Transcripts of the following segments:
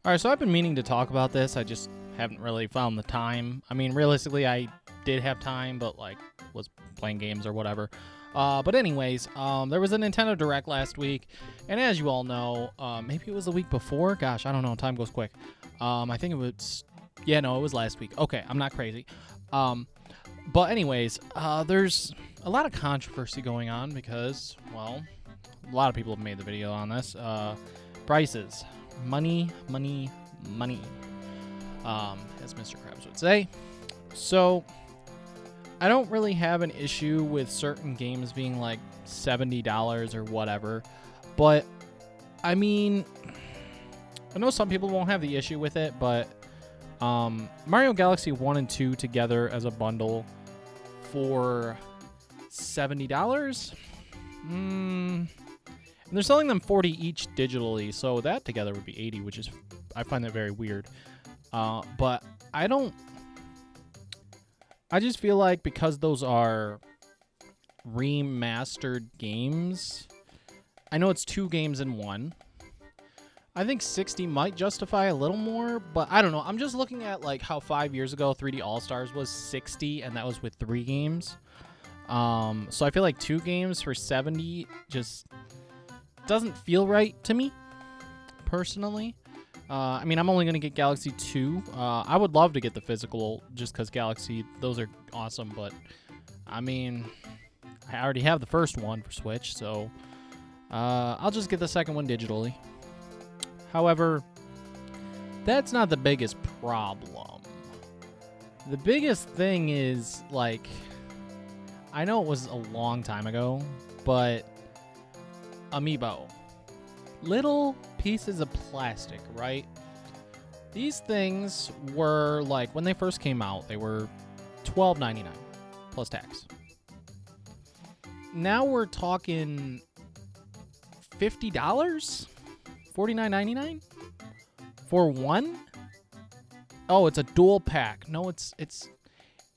All right, so I've been meaning to talk about this. I just haven't really found the time. I mean, realistically, I did have time, but like was playing games or whatever. But anyways, there was a Nintendo Direct last week, and as you all know, maybe it was the week before. Gosh, I don't know. Time goes quick. I think it was. Yeah, no, it was last week. Okay, I'm not crazy. But anyways, there's a lot of controversy going on because, well, a lot of people have made the video on this. Prices. Money, money, money, as Mr. Krabs would say. So, I don't really have an issue with certain games being like $70 or whatever, but, I mean, I know some people won't have the issue with it, but Mario Galaxy 1 and 2 together as a bundle for $70? And they're selling them 40 each digitally, so that together would be 80, which is, I find that very weird. But I just feel like because those are remastered games, I know it's 2 games in one. I think 60 might justify a little more, but I don't know. I'm just looking at like how 5 years ago 3D All-Stars was 60, and that was with 3 games. So I feel like 2 games for 70 just doesn't feel right to me, personally. I mean, I'm only going to get Galaxy 2. I would love to get the physical just because Galaxy, those are awesome, but I mean, I already have the first one for Switch, so I'll just get the second one digitally. However, that's not the biggest problem. The biggest thing is, like, I know it was a long time ago, but Amiibo. Little pieces of plastic, right? These things were, like, when they first came out, they were $12.99 plus tax. Now we're talking $50? $49.99 for one? Oh, it's a dual pack. No, it's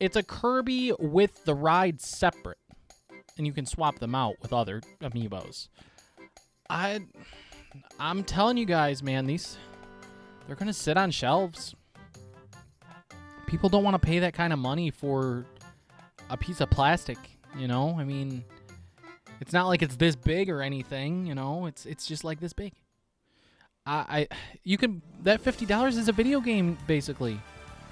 a Kirby with the ride separate, and you can swap them out with other Amiibos. I'm telling you guys, man, they're gonna sit on shelves. People don't want to pay that kind of money for a piece of plastic, you know? I mean, it's not like it's this big or anything, you know? It's just like this big. You can, that $50 is a video game, basically.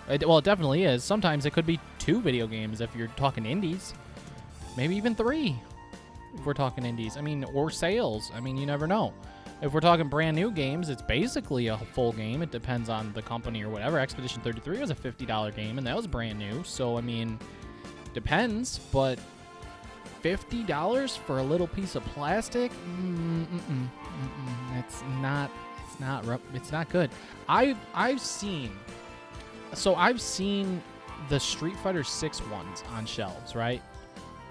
Well, it definitely is. Sometimes it could be 2 video games if you're talking indies. Maybe even 3 if we're talking indies. I mean, or sales. I mean, you never know. If we're talking brand new games, it's basically a full game. It depends on the company or whatever. Expedition 33 was a $50 game, and that was brand new. So, I mean, depends. But $50 for a little piece of plastic? It's not good. I've seen the Street Fighter 6 ones on shelves, right?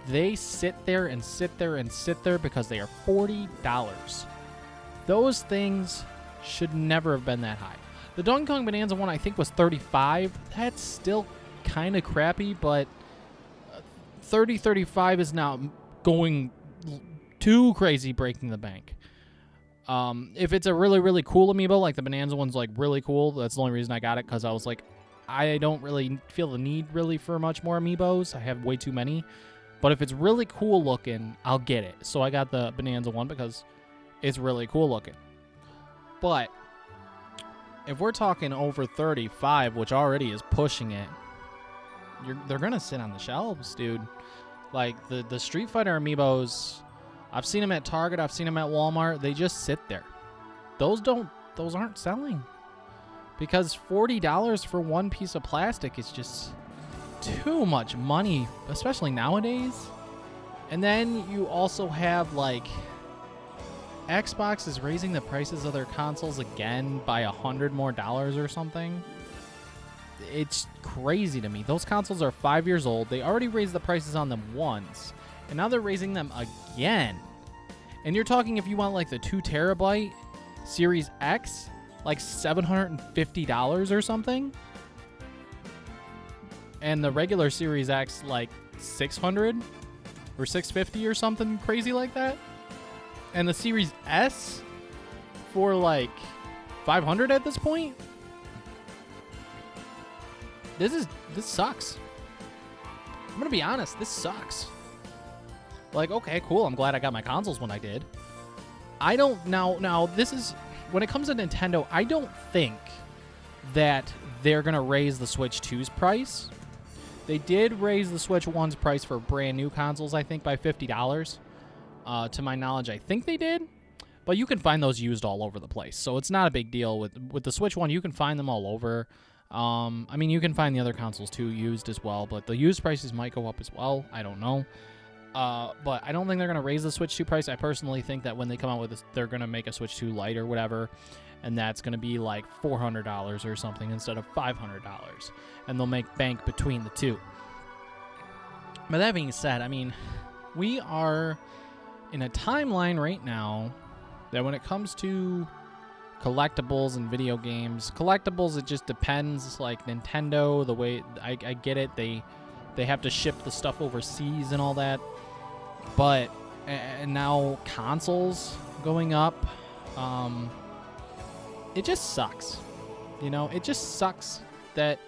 They sit there and sit there and sit there because they are $40. Those things should never have been that high. The Donkey Kong Bonanza one I think was $35. That's still kind of crappy, but $35 is now going too crazy, breaking the bank. If it's a really, really cool Amiibo, like the Bonanza one's like really cool, that's the only reason I got it, because I was like, I don't really feel the need really for much more Amiibos. I have way too many. But if it's really cool looking, I'll get it. So I got the Bonanza one because it's really cool looking. But if we're talking over 35, which already is pushing it, they're going to sit on the shelves, dude. Like the Street Fighter Amiibos, I've seen them at Target, I've seen them at Walmart. They just sit there. Those aren't selling. Because $40 for one piece of plastic is just too much money, especially nowadays. And then you also have, like, Xbox is raising the prices of their consoles again by $100 more or something. It's crazy to me. Those consoles are 5 years old. They already raised the prices on them once, and now they're raising them again. And you're talking, if you want like the 2 terabyte Series X, like $750 or something. And the regular Series X, like $600 or $650 or something crazy like that. And the Series S for like $500 at this point? This sucks. I'm gonna be honest, this sucks. Like, okay, cool, I'm glad I got my consoles when I did. I don't, now this is, when it comes to Nintendo, I don't think that they're gonna raise the Switch 2's price. They did raise the Switch 1's price for brand new consoles, I think, by $50. To my knowledge, I think they did. But you can find those used all over the place, so it's not a big deal. With the Switch 1, you can find them all over. I mean, you can find the other consoles, too, used as well, but the used prices might go up as well. I don't know. But I don't think they're going to raise the Switch 2 price. I personally think that when they come out with this, they're going to make a Switch 2 Lite or whatever, and that's going to be like $400 or something instead of $500, and they'll make bank between the two. But that being said, I mean, we are in a timeline right now that when it comes to collectibles and video games, collectibles, it just depends. Like Nintendo, the way I get it, they have to ship the stuff overseas and all that. But and now consoles going up, it just sucks. You know, it just sucks that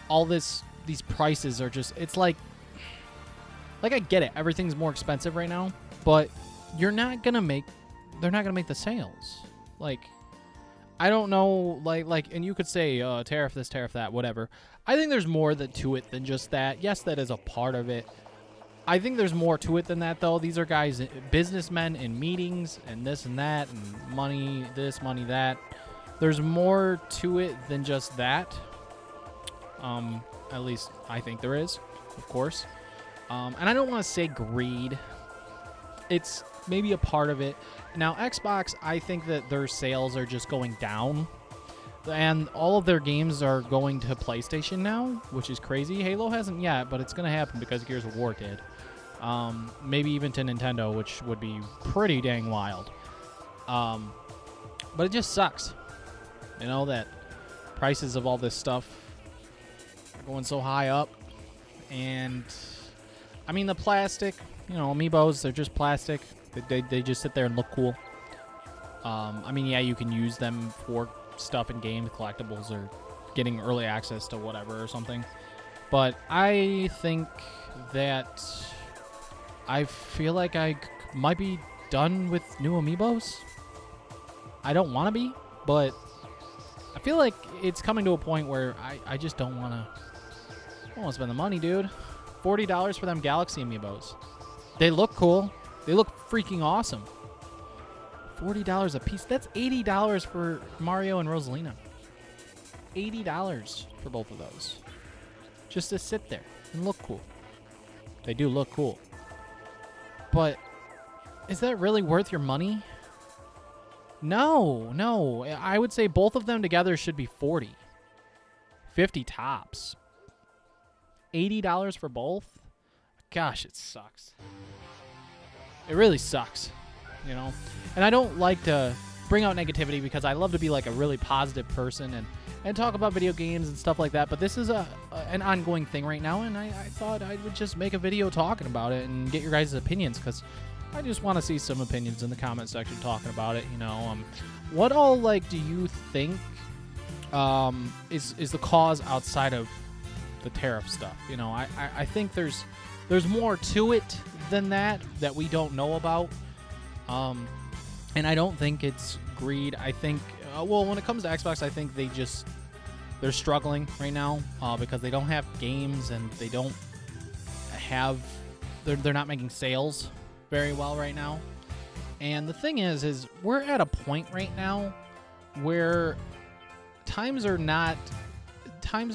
all these prices are just, it's like I get it, everything's more expensive right now, but they're not gonna make the sales. Like, I don't know, like, and you could say, tariff this, tariff that, whatever. I think there's more to it than just that. Yes, that is a part of it. I think there's more to it than that, though. These are guys, businessmen in meetings and this and that and money this, money that. There's more to it than just that. At least I think there is, of course. And I don't want to say greed. It's maybe a part of it. Now, Xbox, I think that their sales are just going down. And all of their games are going to PlayStation now, which is crazy. Halo hasn't yet, but it's going to happen because Gears of War did. Maybe even to Nintendo, which would be pretty dang wild. But it just sucks. You know, that prices of all this stuff are going so high up. And, I mean, the plastic, you know, amiibos, they're just plastic. They just sit there and look cool. I mean, yeah, you can use them for stuff in games, collectibles, or getting early access to whatever or something. But I think that I feel like I might be done with new amiibos. I don't want to be, but I feel like it's coming to a point where I just don't want to spend the money, dude. $40 for them Galaxy amiibos. They look cool. They look freaking awesome. $40 a piece. That's $80 for Mario and Rosalina. $80 for both of those. Just to sit there and look cool. They do look cool. But is that really worth your money? No. I would say both of them together should be $40. $50 tops. $80 for both? Gosh, it sucks. It really sucks, you know? And I don't like to bring out negativity because I love to be like a really positive person and talk about video games and stuff like that. But this is an ongoing thing right now, and I thought I would just make a video talking about it and get your guys' opinions because I just want to see some opinions in the comment section talking about it, you know? What all, like, do you think is the cause outside of the tariff stuff? You know, I think there's more to it than that we don't know about. And I don't think it's greed. I think, well, when it comes to Xbox, I think they're struggling right now because they don't have games and they don't have, they're not making sales very well right now. And the thing is we're at a point right now where times are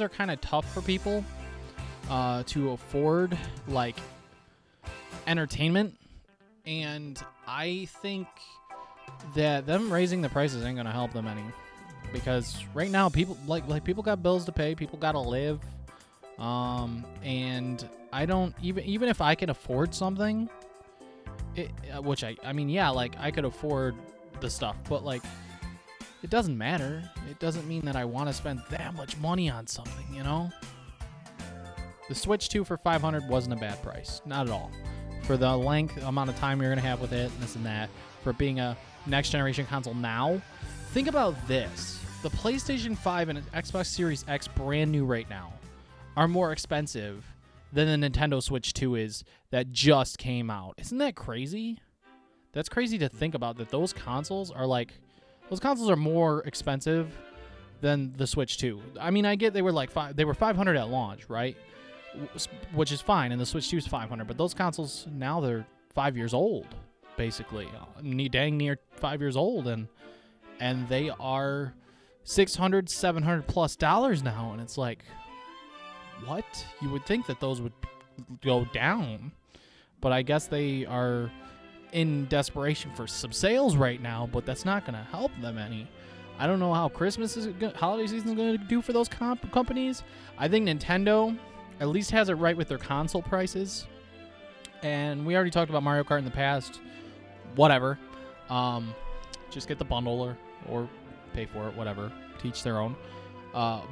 kind of tough for people to afford, like, entertainment. And I think that them raising the prices ain't gonna help them any, because right now people people got bills to pay, people gotta live, and I don't even if I can afford something, which I mean, yeah, like, I could afford the stuff, but, like, it doesn't matter. It doesn't mean that I want to spend that much money on something, you know? The Switch 2 for $500 wasn't a bad price, not at all. For the amount of time you're gonna have with it, and this and that, for it being a next generation console now, think about this. The PlayStation 5 and Xbox Series X brand new right now are more expensive than the Nintendo Switch 2 is that just came out. Isn't that crazy? That's crazy to think about, that those consoles are more expensive than the Switch 2. I mean, I get they were $500 at launch, right? Which is fine, and the Switch 2 is $500, but those consoles now, they're 5 years old, basically. Dang near 5 years old, and they are $600, $700 plus now, and it's like, what? You would think that those would go down, but I guess they are in desperation for some sales right now, but that's not going to help them any. I don't know how holiday season is going to do for those companies. I think Nintendo at least has it right with their console prices, and we already talked about Mario Kart in the past. Whatever, just get the bundle or pay for it, whatever, teach their own. Yeah,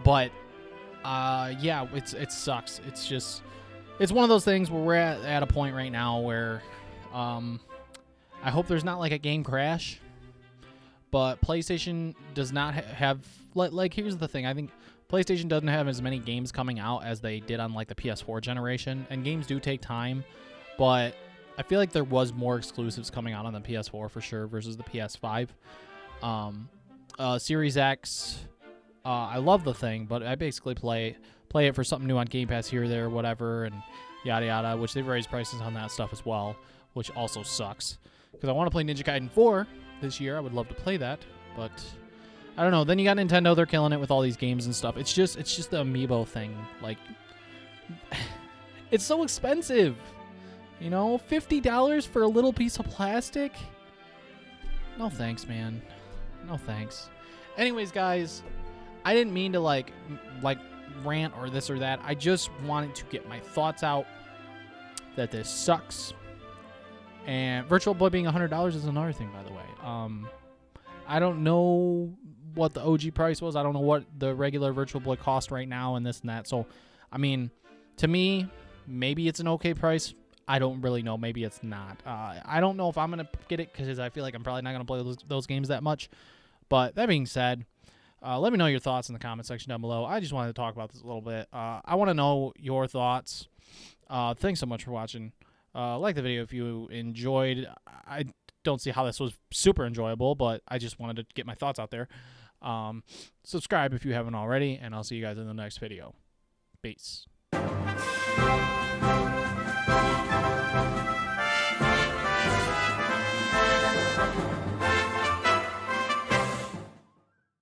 it sucks. It's one of those things where we're at a point right now where I hope there's not like a game crash, but PlayStation does not have like here's the thing. I think PlayStation doesn't have as many games coming out as they did on like the PS4 generation, and games do take time, but I feel like there was more exclusives coming out on the PS4 for sure versus the PS5. Series X, I love the thing, but I basically play it for something new on Game Pass here, there, whatever, and yada yada, which they've raised prices on that stuff as well, which also sucks. Because I want to play Ninja Gaiden 4 this year. I would love to play that, but I don't know. Then you got Nintendo, they're killing it with all these games and stuff. It's just the amiibo thing. Like, it's so expensive. You know, $50 for a little piece of plastic? No thanks, man. No thanks. Anyways, guys, I didn't mean to like rant or this or that. I just wanted to get my thoughts out that this sucks. And Virtual Boy being $100 is another thing, by the way. I don't know what the OG price was. I don't know what the regular Virtual Boy cost right now and this and that. So, I mean, to me, maybe it's an okay price. I don't really know. Maybe it's not. I don't know if I'm going to get it because I feel like I'm probably not going to play those games that much. But that being said, let me know your thoughts in the comment section down below. I just wanted to talk about this a little bit. I want to know your thoughts. Thanks so much for watching. Like the video if you enjoyed. I don't see how this was super enjoyable, but I just wanted to get my thoughts out there. Subscribe if you haven't already, and I'll see you guys in the next video. Peace.